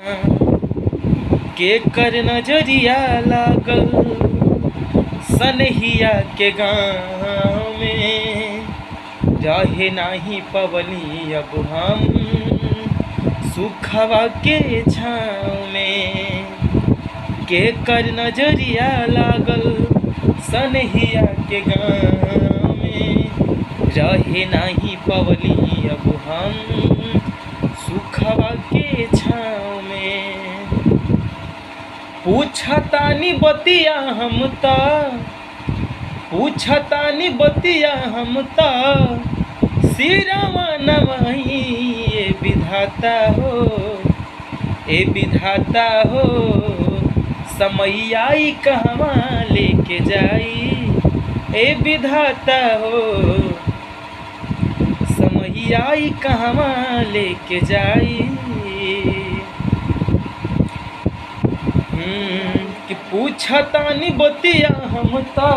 के कर नजरिया लागल सनहिया के गाँव में, रहे नाही पवनी अब हम सुखवा के छाँव में। के कर नजरिया लागल सनहिया के गाँव में, रहे नाही पवनी अब हम सुखवा के छाँव में। पूछतानी बतिया हम ता, पूछतानी बतिया हम ता, सिरवा नवाई ए विधाता हो, ए विधाता हो। समैयाई कहवा लेके जाई ए विधाता हो, समैयाई कहवा लेके जाई। कि पूछतानी बतिया हम ता,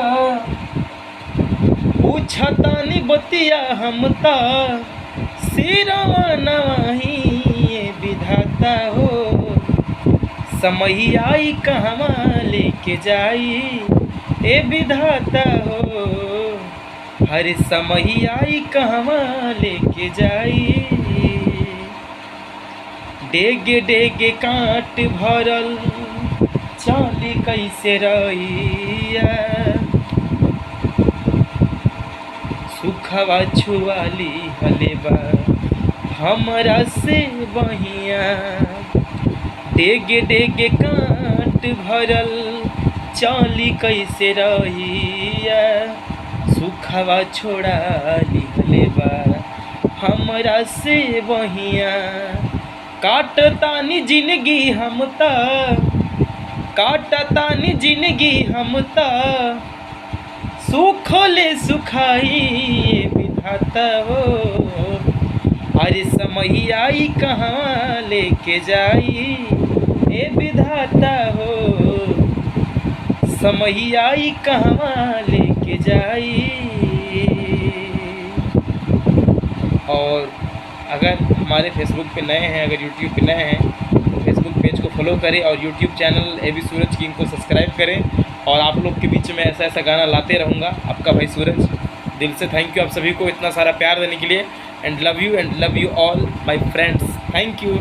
पूछतानी बतिया हम ता, सिरवा नवाही ए विधाता हो। समैयाई कहवा लेके जाई ए विधाता हो, हर समैयाई कहवा लेके जाई। डेगे डेगे काट भरल चाली कैसे रहिया, सुखवा छुआली हलेबा हमरा से बहिया। डेगे डेगे काट भरल चाली कैसे रहिया, सुखवा छोड़ा लिहलेबा हमरा से बहिया। काटतानी जिंदगी हम ता, काटतानी जिंदगी हम ता, सुखले सुखाई विधाता हो। अरे समैयाई कहाँ लेके जाई ए विधाता हो, समैयाई कहाँ लेके जाई। और अगर हमारे फेसबुक पे नए हैं, अगर यूट्यूब पे नए हैं तो फेसबुक पेज को फॉलो करें और यूट्यूब चैनल एबी सूरज किंग को सब्सक्राइब करें। और आप लोग के बीच में ऐसा ऐसा गाना लाते रहूँगा, आपका भाई सूरज। दिल से थैंक यू आप सभी को इतना सारा प्यार देने के लिए। And love you all my friends, thank you.